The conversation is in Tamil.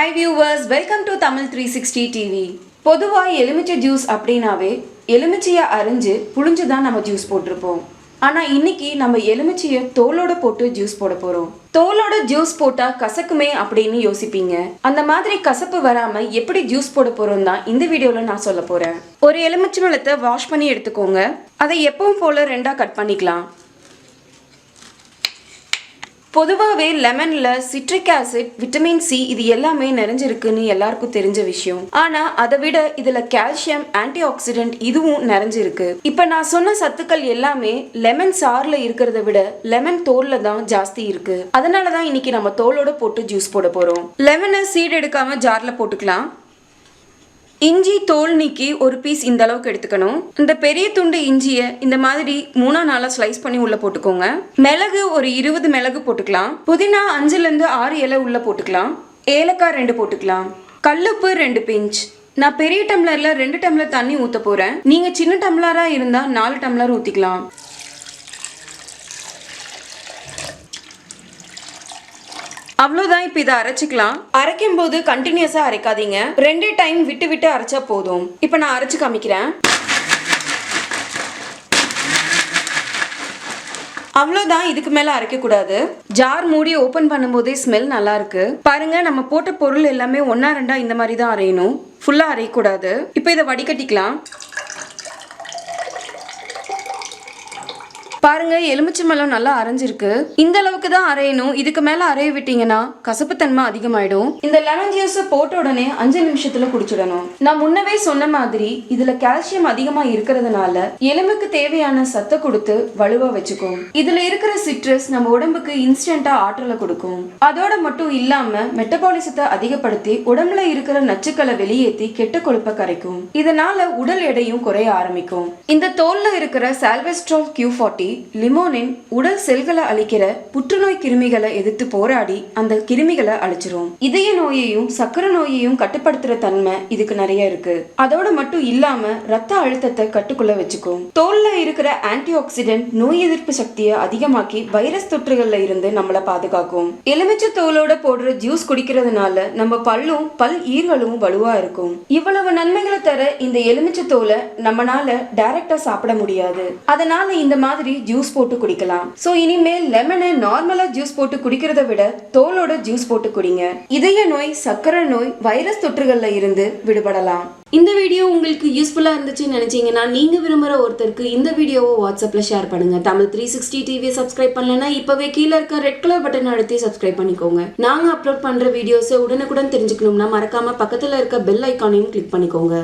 Hi viewers, welcome to TAMIL360 TV. பொதுவா எலுமிச்சை ஜூஸ் அப்படினாவே எலுமிச்சையை அரைஞ்சு புளிஞ்சு தான் நம்ம ஜூஸ் போட்டுருப்போம். ஆனா இன்னைக்கு நம்ம எலுமிச்சையை தோலோட போட்டு ஜூஸ் போட போறோம். தோலோட ஜூஸ் போட்டா கசக்குமே அப்படின்னு யோசிப்பீங்க. அந்த மாதிரி கசப்பு வராம எப்படி ஜூஸ் போட போறோம் தான் இந்த வீடியோல நான் சொல்ல போறேன். ஒரு எலுமிச்சை பழத்தை வாஷ் பண்ணி எடுத்துக்கோங்க. அதை எப்பவும் போல ரெண்டா கட் பண்ணிக்கலாம். பொதுவாகவே லெமன்ல சிட்ரிக் ஆசிட், விட்டமின் சி இது எல்லாமே நிறைஞ்சிருக்குன்னு எல்லாருக்கும் தெரிஞ்ச விஷயம். ஆனா அதை விட இதுல கால்சியம், ஆன்டி ஆக்சிடென்ட் இதுவும் நிறைஞ்சிருக்கு. இப்ப நான் சொன்ன சத்துக்கள் எல்லாமே லெமன் சாறுல இருக்கிறத விட லெமன் தோல்ல தான் ஜாஸ்தி இருக்கு. அதனாலதான் இன்னைக்கு நம்ம தோலோட போட்டு ஜூஸ் போட போறோம். லெமனை சீட் எடுக்காம ஜார்ல போட்டுக்கலாம். இஞ்சி தோல் நீக்கி ஒரு பீஸ் இந்த அளவுக்கு எடுத்துக்கணும். இந்த பெரிய துண்டு இஞ்சியை இந்த மாதிரி 3-4 ஸ்லைஸ் பண்ணி உள்ள போட்டுக்கோங்க. மிளகு ஒரு 20 மிளகு போட்டுக்கலாம். புதினா 5-6 இலை உள்ள போட்டுக்கலாம். ஏலக்காய் 2 போட்டுக்கலாம். கல்லுப்பு 2 பிஞ்ச். நான் பெரிய டம்ளர்ல 2 டம்ளர் தண்ணி ஊத்த போறேன். நீங்க சின்ன டம்ளரா இருந்தா 4 டம்ளர் ஊத்திக்கலாம். அவ்வளோதான். இப்போ இதை அரைச்சிக்கலாம். அரைக்கும் போது கண்டினியூஸா அரைக்காதீங்க. 2 டைம் விட்டு விட்டு அரைச்சா போதும். இப்போ நான் அரைச்சு காமிக்கிறேன். அவ்வளோதான், இதுக்கு மேல அரைக்க கூடாது. ஜார் மூடி ஓபன் பண்ணும்போதே ஸ்மெல் நல்லா இருக்கு. பாருங்க, நம்ம போட்ட பொருள் எல்லாமே 1-2 இந்த மாதிரி தான் அரையணும். ஃபுல்லா அரையக்கூடாது. இப்போ இதை வடிகட்டிக்கலாம். பாருங்க, எலுமிச்சை பழம் நல்லா அரைஞ்சிருக்கு. இந்த அளவுக்கு தான் அரையணும். இதுக்கு மேல அரைய விட்டீங்கன்னா கசப்புத்தன்மை அதிகமாயிடும். இந்த லெமன் ஜூஸ் போட்ட உடனே 5 நிமிஷத்துல குடிச்சிடணும். நான் முன்னவே சொன்ன மாதிரி இதுல கால்சியம் அதிகமா இருக்கிறதுனால எலும்புக்கு தேவையான சத்தை கொடுத்து வலுவா வச்சுக்கும். இதுல இருக்கிற சிட்ரஸ் நம்ம உடம்புக்கு இன்ஸ்டன்டா ஆற்றலை கொடுக்கும். அதோட மட்டும் இல்லாம மெட்டபாலிசத்தை அதிகப்படுத்தி உடம்புல இருக்கிற நச்சுக்களை வெளியேற்றி கெட்ட கொழுப்பை கரைக்கும். இதனால உடல் எடையும் குறைய ஆரம்பிக்கும். இந்த தோல்ல இருக்கிற சால்வெஸ்ட்ரால் Q40 லிமோனின் உடல் செல்களை அழிக்கிற புற்றுநோய் கிருமிகளை எதிர்த்து போராடி அந்த கிருமிகளை அழிச்சிரும். இதய நோயையும் சக்கரை நோயையும் கட்டுப்படுத்துற தன்மை இதுக்கு நிறைய இருக்கு. அதோட மட்டும் இல்லாம ரத்த அழுத்தத்தை கட்டுக்குள்ள வச்சுக்கும். தோல்ல இருக்கிற ஆன்டி ஆக்சிடென்ட் நோய் எதிர்ப்பு சக்தியை அதிகமாக்கி வைரஸ் தொற்றுகள்ல இருந்து நம்மளை பாதுகாக்கும். எலுமிச்சை தோலோட போடுற ஜூஸ் குடிக்கிறதுனால நம்ம பல்லும் பல் ஈர்களும் வலுவா இருக்கும். இவ்வளவு நன்மைகளை தர இந்த எலுமிச்சை தோலை நம்மளால டைரக்டா சாப்பிட முடியாது. அதனால இந்த மாதிரி ஜூஸ் போட்டு குடிக்கலாம். சோ இனிமேல் லெமனை நார்மலா ஜூஸ் போட்டு குடிக்கிறத விட தோலோட ஜூஸ் போட்டு குடிங்க. இதய நோய், சக்கரை நோய், வைரஸ் தொற்றுகள்ல இருந்து விடுபடலாம். இந்த வீடியோ உங்களுக்கு யூஸ்ஃபுல்லா இருந்துச்சுன்னு நினைச்சீங்கன்னா நீங்க விரும்புற ஒருத்தருக்கு இந்த வீடியோவை வாட்ஸ்அப்ல ஷேர் பண்ணுங்க. TAMIL360 TV சப்ஸ்கிரைப் பண்ணலன்னா இப்பவே கீழே இருக்க ரெட் கலர் பட்டன் அழுத்தி சப்ஸ்கிரைப் பண்ணிக்கோங்க. நாங்க அப்லோட் பண்ற வீடியோஸை உடனுக்குடன் தெரிஞ்சுக்கணும்னா மறக்காம பக்கத்துல இருக்க பெல் ஐகானையும் கிளிக் பண்ணிக்கோங்க.